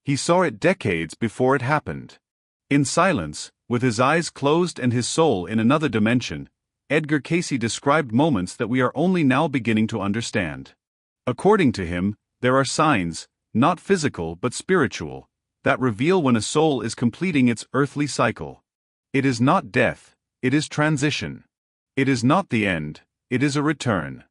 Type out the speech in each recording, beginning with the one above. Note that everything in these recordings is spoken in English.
He saw it decades before it happened. In silence, with his eyes closed and his soul in another dimension, Edgar Cayce described moments that we are only now beginning to understand. According to him, there are signs, not physical but spiritual, that reveal when a soul is completing its earthly cycle. It is not death, it is transition. It is not the end, it is a return.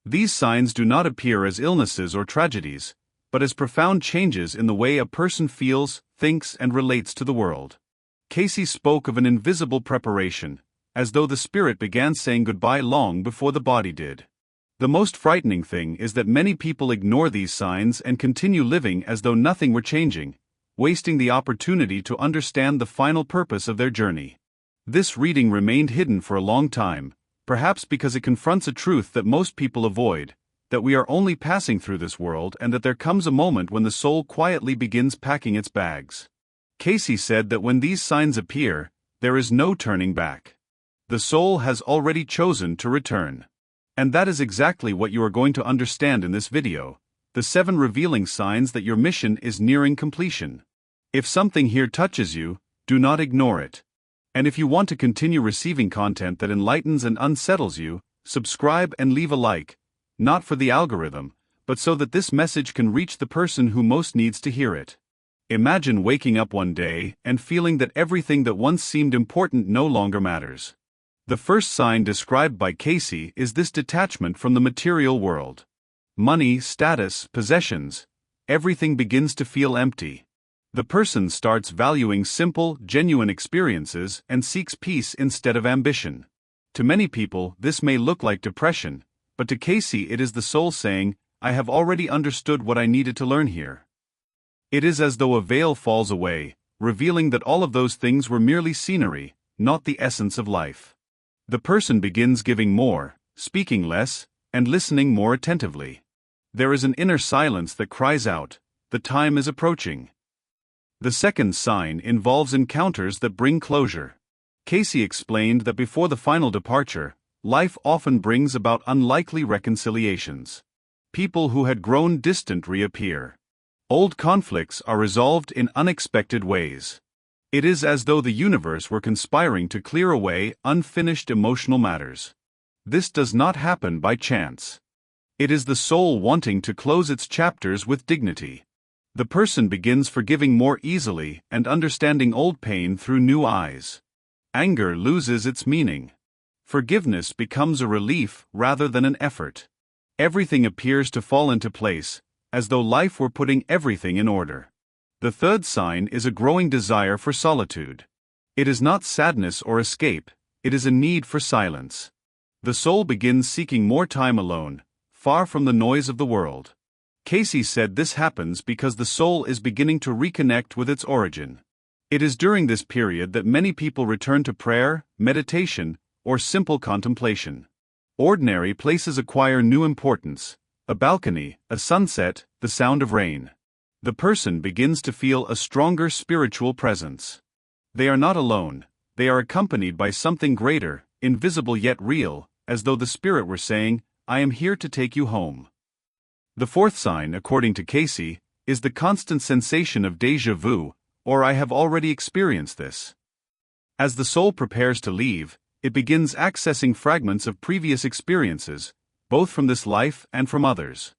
These signs do not appear as illnesses or tragedies, but as profound changes in the way a person feels, thinks, and relates to the world. Cayce spoke of an invisible preparation, as though the spirit began saying goodbye long before the body did. The most frightening thing is that many people ignore these signs and continue living as though nothing were changing, wasting the opportunity to understand the final purpose of their journey. This reading remained hidden for a long time, perhaps because it confronts a truth that most people avoid, that we are only passing through this world and that there comes a moment when the soul quietly begins packing its bags. Cayce said that when these signs appear, there is no turning back. The soul has already chosen to return. And that is exactly what you are going to understand in this video, the 7 revealing signs that your mission is nearing completion. If something here touches you, do not ignore it. And if you want to continue receiving content that enlightens and unsettles you, subscribe and leave a like, not for the algorithm, but so that this message can reach the person who most needs to hear it. Imagine waking up one day and feeling that everything that once seemed important no longer matters. The first sign described by Cayce is this detachment from the material world. Money, status, possessions, everything begins to feel empty. The person starts valuing simple, genuine experiences and seeks peace instead of ambition. To many people, this may look like depression, but to Cayce it is the soul saying, I have already understood what I needed to learn here. It is as though a veil falls away, revealing that all of those things were merely scenery, not the essence of life. The person begins giving more, speaking less, and listening more attentively. There is an inner silence that cries out, the time is approaching. The second sign involves encounters that bring closure. Cayce explained that before the final departure, life often brings about unlikely reconciliations. People who had grown distant reappear. Old conflicts are resolved in unexpected ways. It is as though the universe were conspiring to clear away unfinished emotional matters. This does not happen by chance. It is the soul wanting to close its chapters with dignity. The person begins forgiving more easily and understanding old pain through new eyes. Anger loses its meaning. Forgiveness becomes a relief rather than an effort. Everything appears to fall into place, as though life were putting everything in order. The third sign is a growing desire for solitude. It is not sadness or escape, it is a need for silence. The soul begins seeking more time alone, far from the noise of the world. Cayce said this happens because the soul is beginning to reconnect with its origin. It is during this period that many people return to prayer, meditation, or simple contemplation. Ordinary places acquire new importance: a balcony, a sunset, the sound of rain. The person begins to feel a stronger spiritual presence. They are not alone, they are accompanied by something greater, invisible yet real, as though the spirit were saying, I am here to take you home. The fourth sign, according to Cayce, is the constant sensation of déjà vu, or I have already experienced this. As the soul prepares to leave, it begins accessing fragments of previous experiences, both from this life and from others.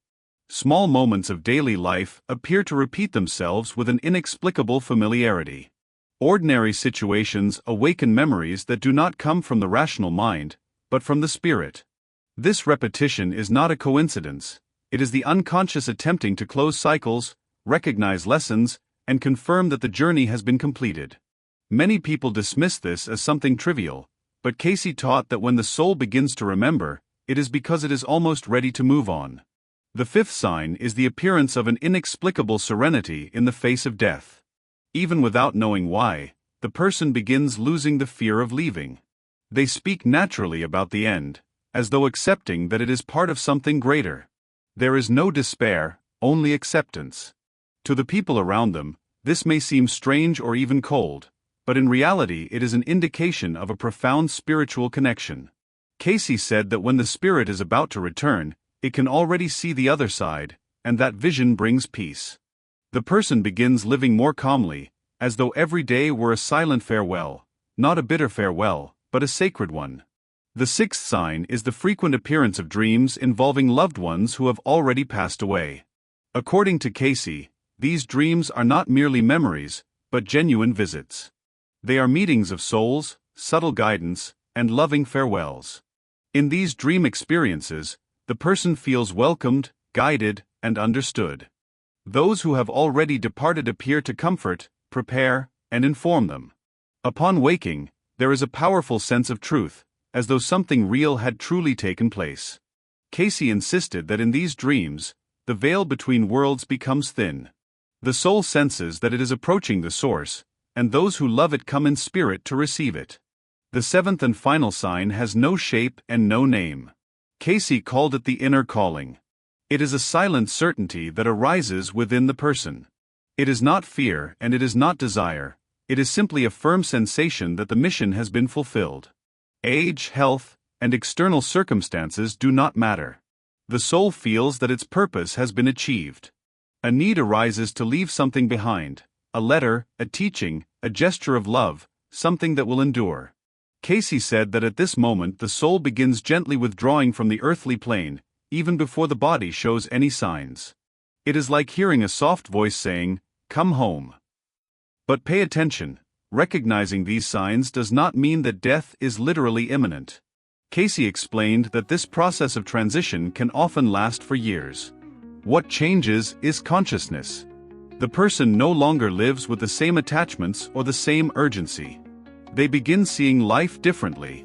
Small moments of daily life appear to repeat themselves with an inexplicable familiarity. Ordinary situations awaken memories that do not come from the rational mind, but from the spirit. This repetition is not a coincidence. It is the unconscious attempting to close cycles, recognize lessons, and confirm that the journey has been completed. Many people dismiss this as something trivial, but Cayce taught that when the soul begins to remember, it is because it is almost ready to move on. The fifth sign is the appearance of an inexplicable serenity in the face of death. Even without knowing why, the person begins losing the fear of leaving. They speak naturally about the end, as though accepting that it is part of something greater. There is no despair, only acceptance. To the people around them, this may seem strange or even cold, but in reality it is an indication of a profound spiritual connection. Cayce said that when the spirit is about to return, it can already see the other side, and that vision brings peace. The person begins living more calmly, as though every day were a silent farewell, not a bitter farewell, but a sacred one. The sixth sign is the frequent appearance of dreams involving loved ones who have already passed away. According to Cayce, these dreams are not merely memories, but genuine visits. They are meetings of souls, subtle guidance, and loving farewells. In these dream experiences, the person feels welcomed, guided, and understood. Those who have already departed appear to comfort, prepare, and inform them. Upon waking, there is a powerful sense of truth, as though something real had truly taken place. Cayce insisted that in these dreams, the veil between worlds becomes thin. The soul senses that it is approaching the source, and those who love it come in spirit to receive it. The seventh and final sign has no shape and no name. Cayce called it the inner calling. It is a silent certainty that arises within the person. It is not fear and it is not desire, it is simply a firm sensation that the mission has been fulfilled. Age, health, and external circumstances do not matter. The soul feels that its purpose has been achieved. A need arises to leave something behind, a letter, a teaching, a gesture of love, something that will endure. Cayce said that at this moment the soul begins gently withdrawing from the earthly plane, even before the body shows any signs. It is like hearing a soft voice saying, "Come home." But pay attention, recognizing these signs does not mean that death is literally imminent. Cayce explained that this process of transition can often last for years. What changes is consciousness. The person no longer lives with the same attachments or the same urgency. They begin seeing life differently.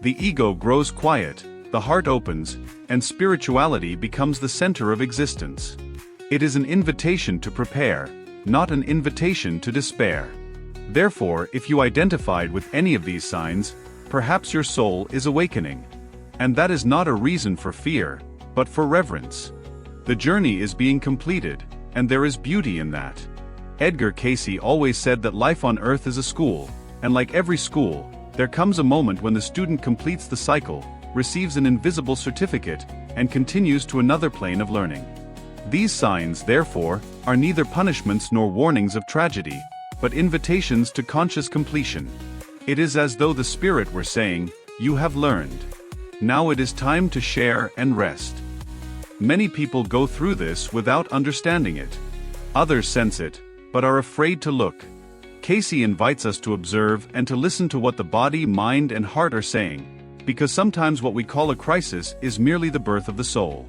The ego grows quiet, the heart opens, and spirituality becomes the center of existence. It is an invitation to prepare, not an invitation to despair. Therefore, if you identified with any of these signs, perhaps your soul is awakening. And that is not a reason for fear, but for reverence. The journey is being completed, and there is beauty in that. Edgar Cayce always said that life on earth is a school, and like every school, there comes a moment when the student completes the cycle, receives an invisible certificate, and continues to another plane of learning. These signs, therefore, are neither punishments nor warnings of tragedy, but invitations to conscious completion. It is as though the Spirit were saying, "You have learned. Now it is time to share and rest." Many people go through this without understanding it. Others sense it, but are afraid to look. Cayce invites us to observe and to listen to what the body, mind, and heart are saying, because sometimes what we call a crisis is merely the birth of the soul.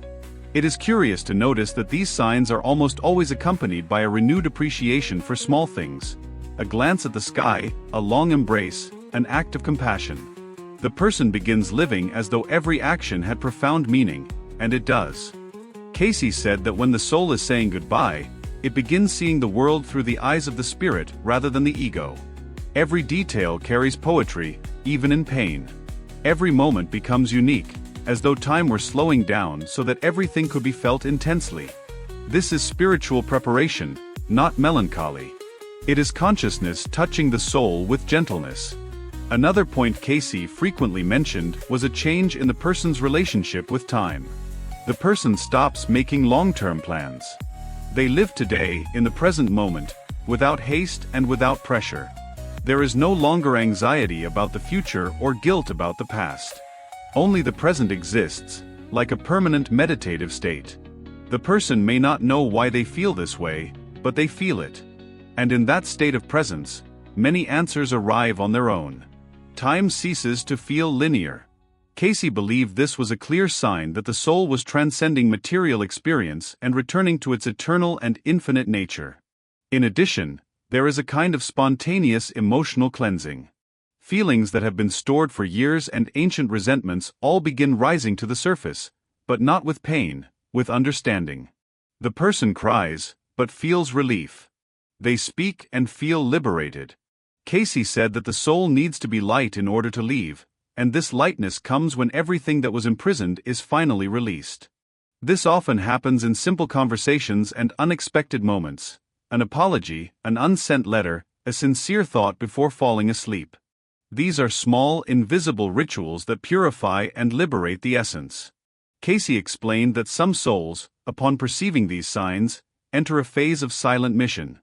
It is curious to notice that these signs are almost always accompanied by a renewed appreciation for small things, a glance at the sky, a long embrace, an act of compassion. The person begins living as though every action had profound meaning, and it does. Cayce said that when the soul is saying goodbye, it begins seeing the world through the eyes of the spirit rather than the ego. Every detail carries poetry, even in pain. Every moment becomes unique, as though time were slowing down so that everything could be felt intensely. This is spiritual preparation, not melancholy. It is consciousness touching the soul with gentleness. Another point Cayce frequently mentioned was a change in the person's relationship with time. The person stops making long-term plans. They live today, in the present moment, without haste and without pressure. There is no longer anxiety about the future or guilt about the past. Only the present exists, like a permanent meditative state. The person may not know why they feel this way, but they feel it. And in that state of presence, many answers arrive on their own. Time ceases to feel linear. Cayce believed this was a clear sign that the soul was transcending material experience and returning to its eternal and infinite nature. In addition, there is a kind of spontaneous emotional cleansing. Feelings that have been stored for years and ancient resentments all begin rising to the surface, but not with pain, with understanding. The person cries, but feels relief. They speak and feel liberated. Cayce said that the soul needs to be light in order to leave, and this lightness comes when everything that was imprisoned is finally released. This often happens in simple conversations and unexpected moments. An apology, an unsent letter, a sincere thought before falling asleep. These are small, invisible rituals that purify and liberate the essence. Cayce explained that some souls, upon perceiving these signs, enter a phase of silent mission.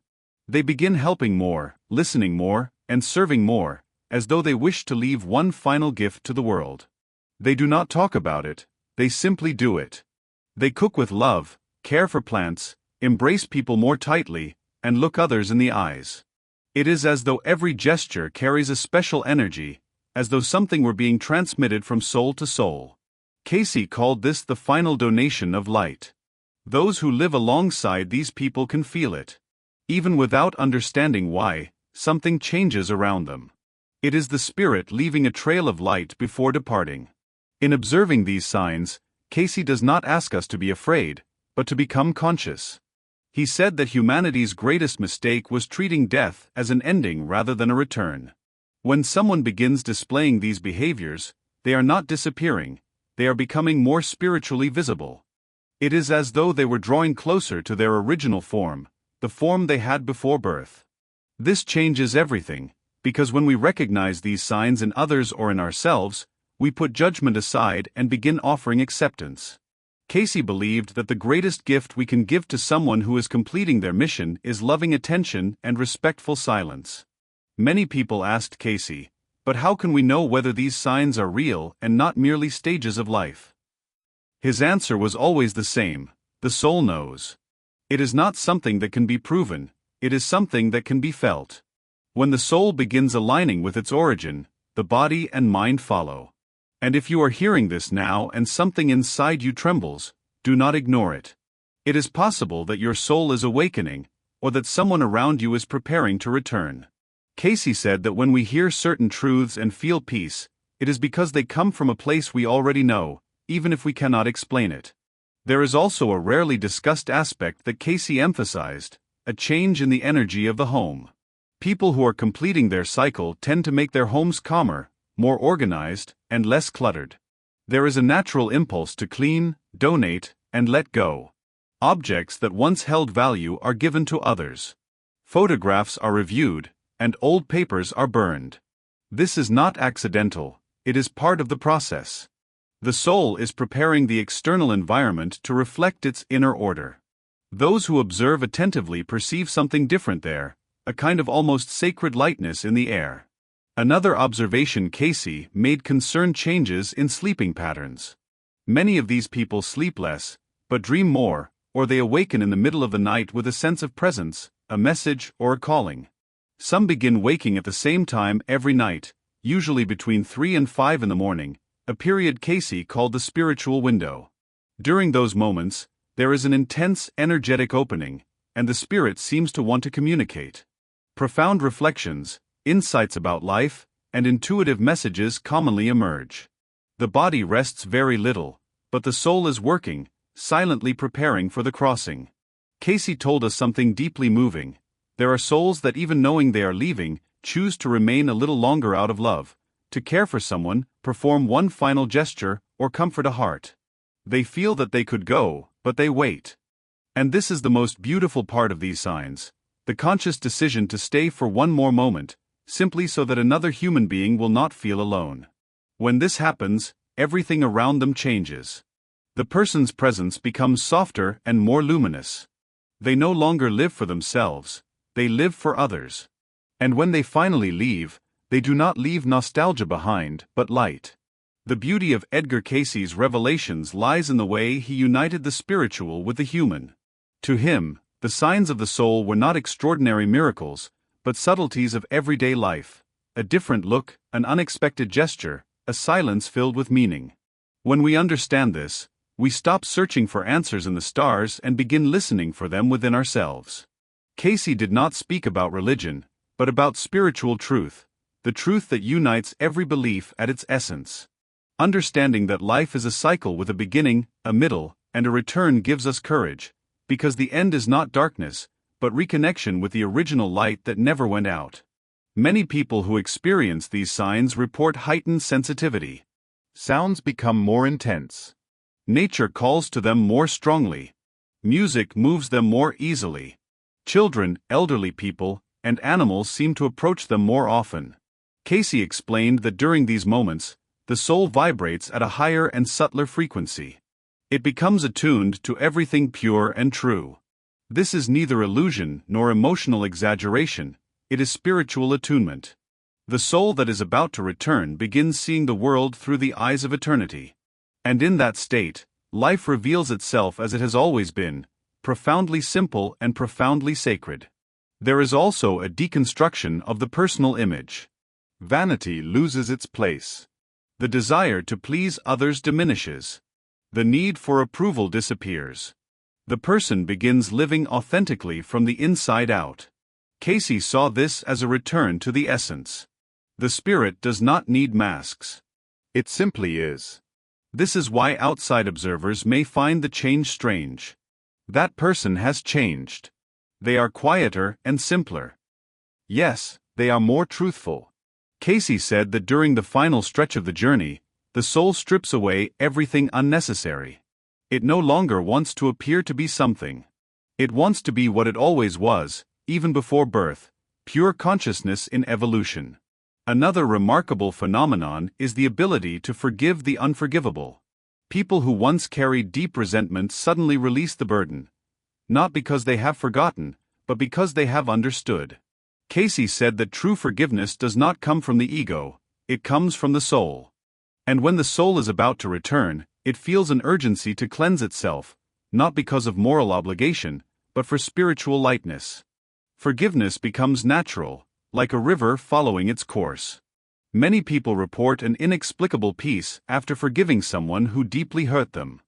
They begin helping more, listening more, and serving more, as though they wish to leave one final gift to the world. They do not talk about it, they simply do it. They cook with love, care for plants, embrace people more tightly, and look others in the eyes. It is as though every gesture carries a special energy, as though something were being transmitted from soul to soul. Cayce called this the final donation of light. Those who live alongside these people can feel it. Even without understanding why, something changes around them. It is the spirit leaving a trail of light before departing. In observing these signs, Cayce does not ask us to be afraid, but to become conscious. He said that humanity's greatest mistake was treating death as an ending rather than a return. When someone begins displaying these behaviors, they are not disappearing, they are becoming more spiritually visible. It is as though they were drawing closer to their original form, the form they had before birth. This changes everything, because when we recognize these signs in others or in ourselves, we put judgment aside and begin offering acceptance. Cayce believed that the greatest gift we can give to someone who is completing their mission is loving attention and respectful silence. Many people asked Cayce, but how can we know whether these signs are real and not merely stages of life? His answer was always the same: the soul knows. It is not something that can be proven, it is something that can be felt. When the soul begins aligning with its origin, the body and mind follow. And if you are hearing this now and something inside you trembles, do not ignore it. It is possible that your soul is awakening, or that someone around you is preparing to return. Cayce said that when we hear certain truths and feel peace, it is because they come from a place we already know, even if we cannot explain it. There is also a rarely discussed aspect that Cayce emphasized: a change in the energy of the home. People who are completing their cycle tend to make their homes calmer, more organized, and less cluttered. There is a natural impulse to clean, donate, and let go. Objects that once held value are given to others. Photographs are reviewed, and old papers are burned. This is not accidental, it is part of the process. The soul is preparing the external environment to reflect its inner order. Those who observe attentively perceive something different there, a kind of almost sacred lightness in the air. Another observation Cayce made concerned changes in sleeping patterns. Many of these people sleep less, but dream more, or they awaken in the middle of the night with a sense of presence, a message, or a calling. Some begin waking at the same time every night, usually between 3 and 5 in the morning, a period Cayce called the spiritual window. During those moments, there is an intense energetic opening, and the spirit seems to want to communicate. Profound reflections, insights about life, and intuitive messages commonly emerge. The body rests very little, but the soul is working, silently preparing for the crossing. Cayce told us something deeply moving. There are souls that, even knowing they are leaving, choose to remain a little longer out of love, to care for someone, perform one final gesture, or comfort a heart. They feel that they could go, but they wait. And this is the most beautiful part of these signs: the conscious decision to stay for one more moment, simply so that another human being will not feel alone. When this happens, everything around them changes. The person's presence becomes softer and more luminous. They no longer live for themselves, they live for others. And when they finally leave, they do not leave nostalgia behind, but light. The beauty of Edgar Cayce's revelations lies in the way he united the spiritual with the human. To him, the signs of the soul were not extraordinary miracles, but subtleties of everyday life: a different look, an unexpected gesture, a silence filled with meaning. When we understand this, we stop searching for answers in the stars and begin listening for them within ourselves. Cayce did not speak about religion, but about spiritual truth, the truth that unites every belief at its essence. Understanding that life is a cycle with a beginning, a middle, and a return gives us courage, because the end is not darkness, but reconnection with the original light that never went out. Many people who experience these signs report heightened sensitivity. Sounds become more intense. Nature calls to them more strongly. Music moves them more easily. Children, elderly people, and animals seem to approach them more often. Cayce explained that during these moments, the soul vibrates at a higher and subtler frequency. It becomes attuned to everything pure and true. This is neither illusion nor emotional exaggeration, it is spiritual attunement. The soul that is about to return begins seeing the world through the eyes of eternity. And in that state, life reveals itself as it has always been, profoundly simple and profoundly sacred. There is also a deconstruction of the personal image. Vanity loses its place. The desire to please others diminishes. The need for approval disappears. The person begins living authentically from the inside out. Cayce saw this as a return to the essence. The spirit does not need masks. It simply is. This is why outside observers may find the change strange. That person has changed. They are quieter and simpler. Yes, they are more truthful. Cayce said that during the final stretch of the journey, the soul strips away everything unnecessary. It no longer wants to appear to be something. It wants to be what it always was, even before birth, pure consciousness in evolution. Another remarkable phenomenon is the ability to forgive the unforgivable. People who once carried deep resentment suddenly release the burden. Not because they have forgotten, but because they have understood. Cayce said that true forgiveness does not come from the ego, it comes from the soul. And when the soul is about to return, it feels an urgency to cleanse itself, not because of moral obligation, but for spiritual lightness. Forgiveness becomes natural, like a river following its course. Many people report an inexplicable peace after forgiving someone who deeply hurt them.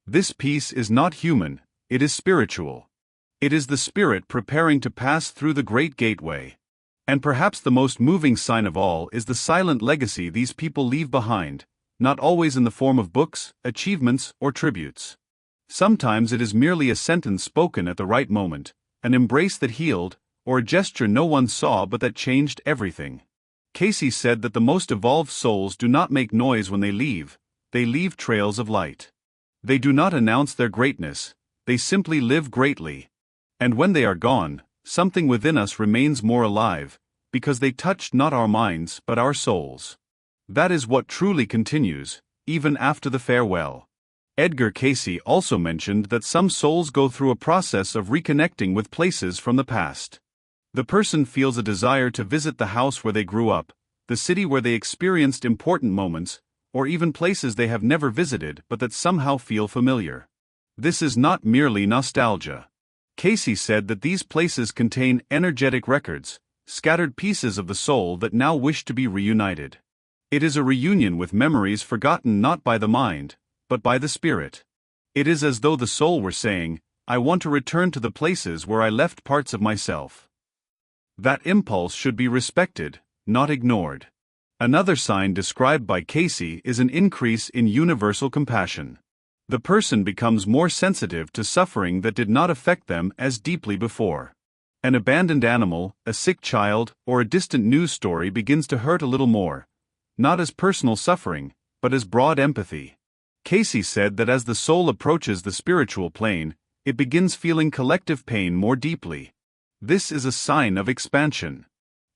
This peace is not human, it is spiritual. It is the spirit preparing to pass through the great gateway. And perhaps the most moving sign of all is the silent legacy these people leave behind, not always in the form of books, achievements, or tributes. Sometimes it is merely a sentence spoken at the right moment, an embrace that healed, or a gesture no one saw but that changed everything. Cayce said that the most evolved souls do not make noise when they leave trails of light. They do not announce their greatness, they simply live greatly. And when they are gone, something within us remains more alive, because they touched not our minds but our souls. That is what truly continues, even after the farewell. Edgar Cayce also mentioned that some souls go through a process of reconnecting with places from the past. The person feels a desire to visit the house where they grew up, the city where they experienced important moments, or even places they have never visited but that somehow feel familiar. This is not merely nostalgia. Cayce said that these places contain energetic records, scattered pieces of the soul that now wish to be reunited. It is a reunion with memories forgotten not by the mind, but by the spirit. It is as though the soul were saying, I want to return to the places where I left parts of myself. That impulse should be respected, not ignored. Another sign described by Cayce is an increase in universal compassion. The person becomes more sensitive to suffering that did not affect them as deeply before. An abandoned animal, a sick child, or a distant news story begins to hurt a little more, not as personal suffering, but as broad empathy. Cayce said that as the soul approaches the spiritual plane, it begins feeling collective pain more deeply. This is a sign of expansion.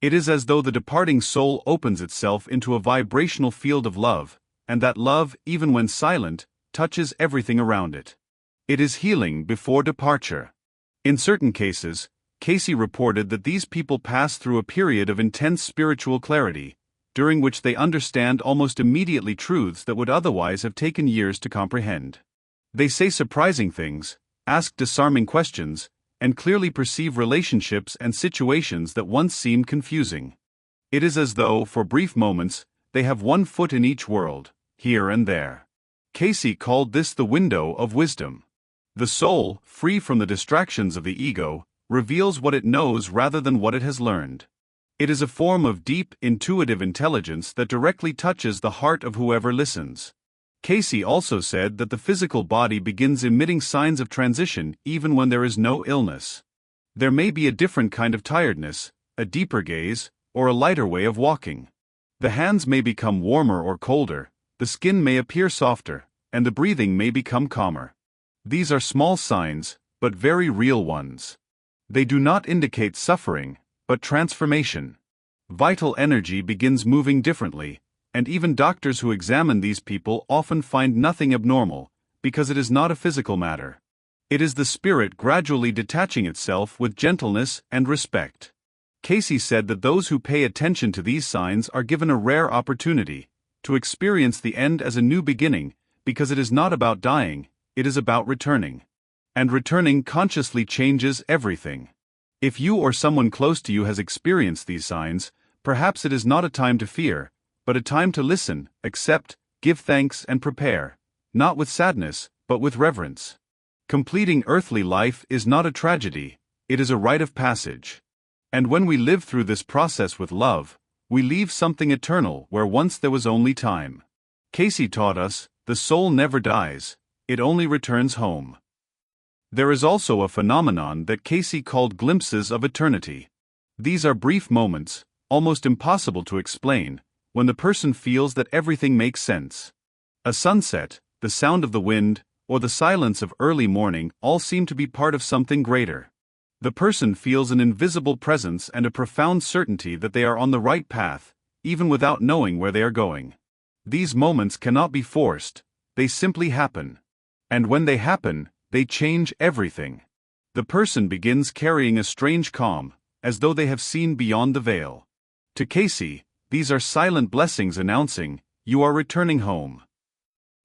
It is as though the departing soul opens itself into a vibrational field of love, and that love, even when silent, touches everything around it. It is healing before departure. In certain cases, Cayce reported that these people pass through a period of intense spiritual clarity, during which they understand almost immediately truths that would otherwise have taken years to comprehend. They say surprising things, ask disarming questions, and clearly perceive relationships and situations that once seemed confusing. It is as though, for brief moments, they have one foot in each world, here and there. Cayce called this the window of wisdom. The soul, free from the distractions of the ego, reveals what it knows rather than what it has learned. It is a form of deep, intuitive intelligence that directly touches the heart of whoever listens. Cayce also said that the physical body begins emitting signs of transition even when there is no illness. There may be a different kind of tiredness, a deeper gaze, or a lighter way of walking. The hands may become warmer or colder, the skin may appear softer, and the breathing may become calmer. These are small signs, but very real ones. They do not indicate suffering, but transformation. Vital energy begins moving differently, and even doctors who examine these people often find nothing abnormal, because it is not a physical matter. It is the spirit gradually detaching itself with gentleness and respect. Cayce said that those who pay attention to these signs are given a rare opportunity to experience the end as a new beginning, because it is not about dying, it is about returning. And returning consciously changes everything. If you or someone close to you has experienced these signs, perhaps it is not a time to fear, but a time to listen, accept, give thanks and prepare, not with sadness, but with reverence. Completing earthly life is not a tragedy, it is a rite of passage. And when we live through this process with love, we leave something eternal where once there was only time. Cayce taught us, the soul never dies, it only returns home. There is also a phenomenon that Cayce called glimpses of eternity. These are brief moments, almost impossible to explain, when the person feels that everything makes sense. A sunset, the sound of the wind, or the silence of early morning all seem to be part of something greater. The person feels an invisible presence and a profound certainty that they are on the right path, even without knowing where they are going. These moments cannot be forced, they simply happen. And when they happen, they change everything. The person begins carrying a strange calm, as though they have seen beyond the veil. To Cayce, these are silent blessings announcing, you are returning home.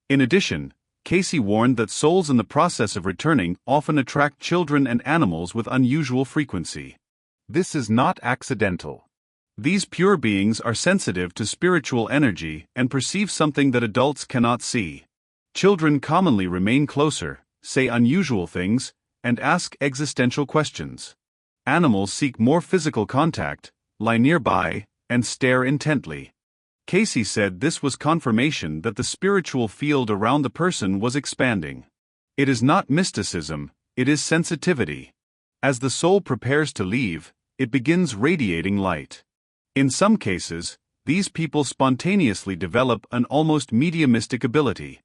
In addition, Cayce warned that souls in the process of returning often attract children and animals with unusual frequency. This is not accidental. These pure beings are sensitive to spiritual energy and perceive something that adults cannot see. Children commonly remain closer, say unusual things, and ask existential questions. Animals seek more physical contact, lie nearby, and stare intently. Cayce said this was confirmation that the spiritual field around the person was expanding. It is not mysticism, it is sensitivity. As the soul prepares to leave, it begins radiating light. In some cases, these people spontaneously develop an almost mediumistic ability.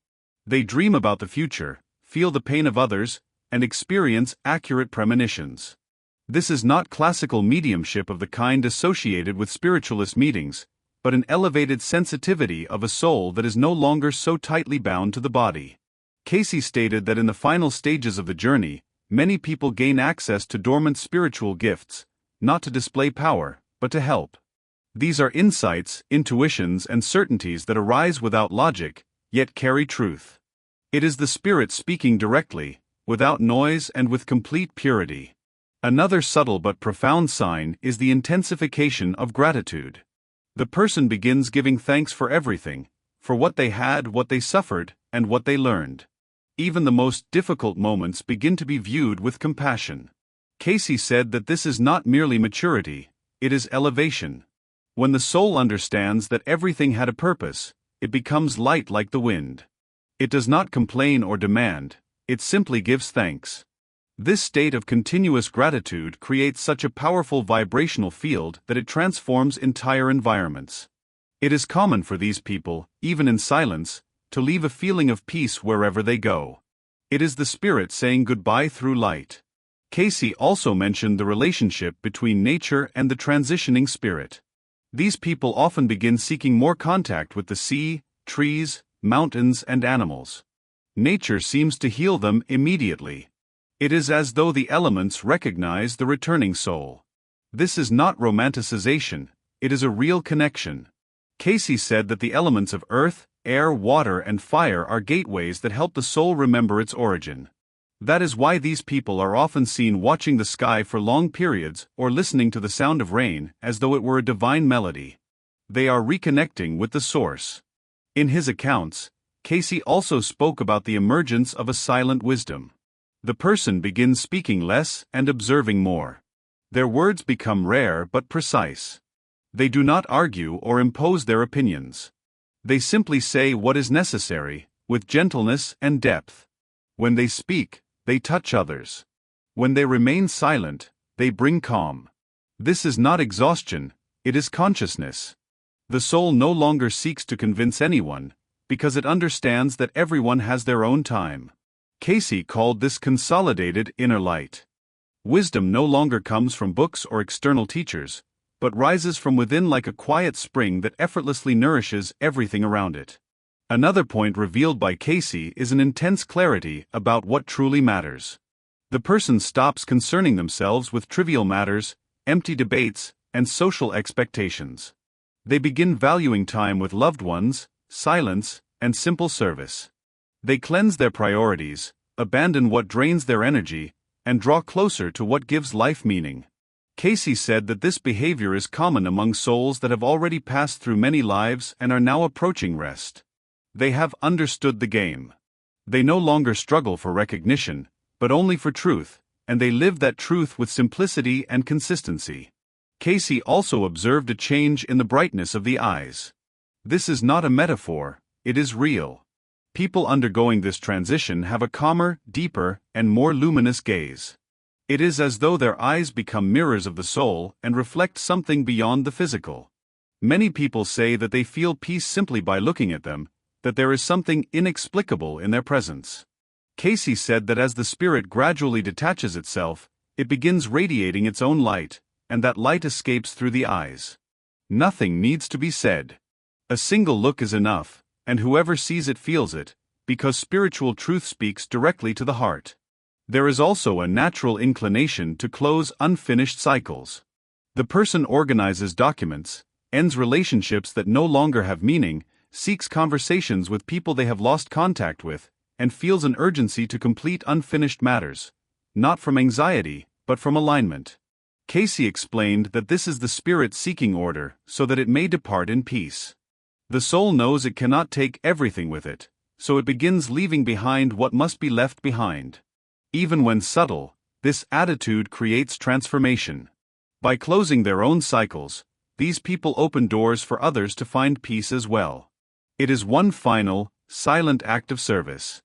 They dream about the future, feel the pain of others, and experience accurate premonitions. This is not classical mediumship of the kind associated with spiritualist meetings, but an elevated sensitivity of a soul that is no longer so tightly bound to the body. Cayce stated that in the final stages of the journey, many people gain access to dormant spiritual gifts, not to display power, but to help. These are insights, intuitions, and certainties that arise without logic, yet carry truth. It is the spirit speaking directly, without noise and with complete purity. Another subtle but profound sign is the intensification of gratitude. The person begins giving thanks for everything, for what they had, what they suffered, and what they learned. Even the most difficult moments begin to be viewed with compassion. Cayce said that this is not merely maturity, it is elevation. When the soul understands that everything had a purpose, it becomes light like the wind. It does not complain or demand, it simply gives thanks. This state of continuous gratitude creates such a powerful vibrational field that it transforms entire environments. It is common for these people, even in silence, to leave a feeling of peace wherever they go. It is the spirit saying goodbye through light. Cayce also mentioned the relationship between nature and the transitioning spirit. These people often begin seeking more contact with the sea, trees, mountains, and animals. Nature seems to heal them immediately. It is as though the elements recognize the returning soul. This is not romanticization, it is a real connection. Cayce said that the elements of earth, air, water, and fire are gateways that help the soul remember its origin. That is why these people are often seen watching the sky for long periods or listening to the sound of rain as though it were a divine melody. They are reconnecting with the source. In his accounts, Cayce also spoke about the emergence of a silent wisdom. The person begins speaking less and observing more. Their words become rare but precise. They do not argue or impose their opinions. They simply say what is necessary, with gentleness and depth. When they speak, they touch others. When they remain silent, they bring calm. This is not exhaustion, it is consciousness. The soul no longer seeks to convince anyone, because it understands that everyone has their own time. Cayce called this consolidated inner light. Wisdom no longer comes from books or external teachers, but rises from within like a quiet spring that effortlessly nourishes everything around it. Another point revealed by Cayce is an intense clarity about what truly matters. The person stops concerning themselves with trivial matters, empty debates, and social expectations. They begin valuing time with loved ones, silence, and simple service. They cleanse their priorities, abandon what drains their energy, and draw closer to what gives life meaning. Cayce said that this behavior is common among souls that have already passed through many lives and are now approaching rest. They have understood the game. They no longer struggle for recognition, but only for truth, and they live that truth with simplicity and consistency. Cayce also observed a change in the brightness of the eyes. This is not a metaphor, it is real. People undergoing this transition have a calmer, deeper, and more luminous gaze. It is as though their eyes become mirrors of the soul and reflect something beyond the physical. Many people say that they feel peace simply by looking at them, that there is something inexplicable in their presence. Cayce said that as the spirit gradually detaches itself, it begins radiating its own light, and that light escapes through the eyes. Nothing needs to be said. A single look is enough, and whoever sees it feels it, because spiritual truth speaks directly to the heart. There is also a natural inclination to close unfinished cycles. The person organizes documents, ends relationships that no longer have meaning, seeks conversations with people they have lost contact with, and feels an urgency to complete unfinished matters, not from anxiety, but from alignment. Cayce explained that this is the spirit seeking order so that it may depart in peace. The soul knows it cannot take everything with it, so it begins leaving behind what must be left behind. Even when subtle, this attitude creates transformation. By closing their own cycles, these people open doors for others to find peace as well. It is one final, silent act of service.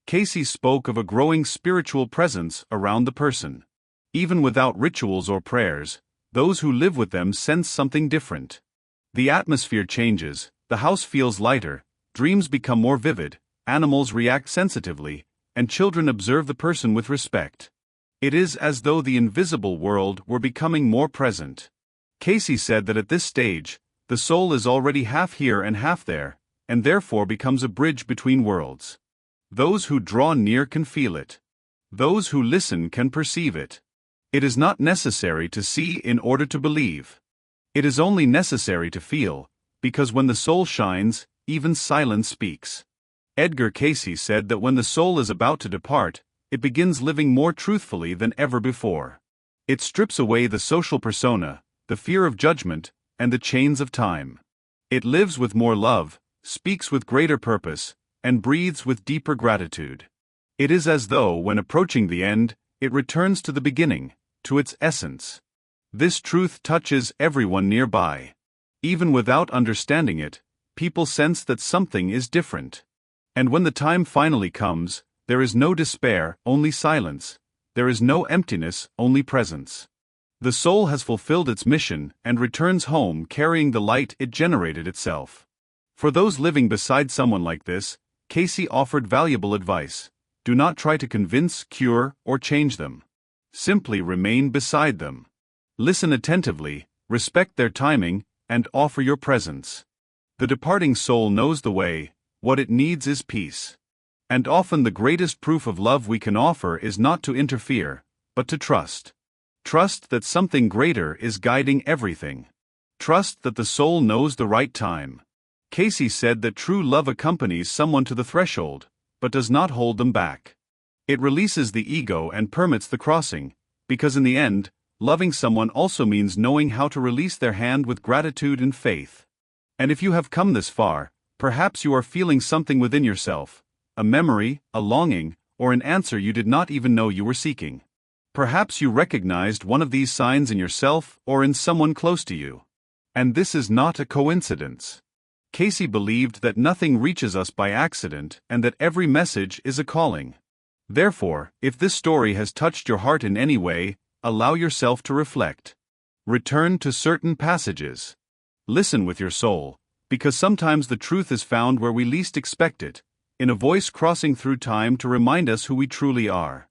Cayce spoke of a growing spiritual presence around the person. Even without rituals or prayers, those who live with them sense something different. The atmosphere changes, the house feels lighter, dreams become more vivid, animals react sensitively, and children observe the person with respect. It is as though the invisible world were becoming more present. Cayce said that at this stage, the soul is already half here and half there, and therefore becomes a bridge between worlds. Those who draw near can feel it. Those who listen can perceive it. It is not necessary to see in order to believe. It is only necessary to feel, because when the soul shines, even silence speaks. Edgar Cayce said that when the soul is about to depart, it begins living more truthfully than ever before. It strips away the social persona, the fear of judgment, and the chains of time. It lives with more love, speaks with greater purpose, and breathes with deeper gratitude. It is as though, when approaching the end, it returns to the beginning, to its essence. This truth touches everyone nearby. Even without understanding it, people sense that something is different. And when the time finally comes, there is no despair, only silence. There is no emptiness, only presence. The soul has fulfilled its mission and returns home carrying the light it generated itself. For those living beside someone like this, Cayce offered valuable advice. Do not try to convince, cure, or change them. Simply remain beside them. Listen attentively, respect their timing, and offer your presence. The departing soul knows the way. What it needs is peace. And often the greatest proof of love we can offer is not to interfere, but to trust. Trust that something greater is guiding everything. Trust that the soul knows the right time. Cayce said that true love accompanies someone to the threshold, but does not hold them back. It releases the ego and permits the crossing, because in the end, loving someone also means knowing how to release their hand with gratitude and faith. And if you have come this far, perhaps you are feeling something within yourself, a memory, a longing, or an answer you did not even know you were seeking. Perhaps you recognized one of these signs in yourself or in someone close to you. And this is not a coincidence. Cayce believed that nothing reaches us by accident and that every message is a calling. Therefore, if this story has touched your heart in any way, allow yourself to reflect. Return to certain passages. Listen with your soul, because sometimes the truth is found where we least expect it, in a voice crossing through time to remind us who we truly are.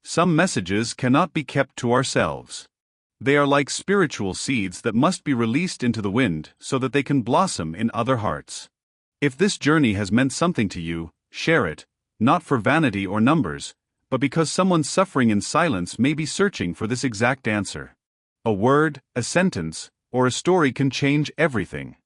Some messages cannot be kept to ourselves. They are like spiritual seeds that must be released into the wind so that they can blossom in other hearts. If this journey has meant something to you, share it, not for vanity or numbers, but because someone suffering in silence may be searching for this exact answer. A word, a sentence, or a story can change everything.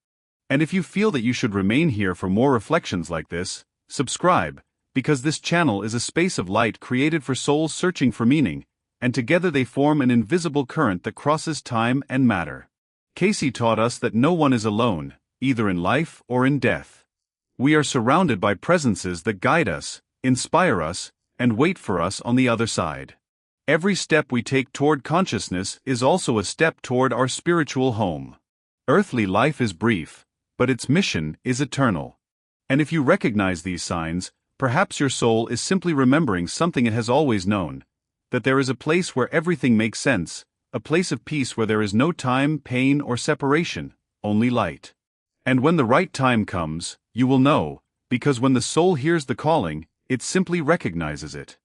And if you feel that you should remain here for more reflections like this, subscribe, because this channel is a space of light created for souls searching for meaning, and together they form an invisible current that crosses time and matter. Cayce taught us that no one is alone, either in life or in death. We are surrounded by presences that guide us, inspire us, and wait for us on the other side. Every step we take toward consciousness is also a step toward our spiritual home. Earthly life is brief, but its mission is eternal. And if you recognize these signs, perhaps your soul is simply remembering something it has always known, that there is a place where everything makes sense, a place of peace where there is no time, pain, or separation, only light. And when the right time comes, you will know, because when the soul hears the calling, it simply recognizes it.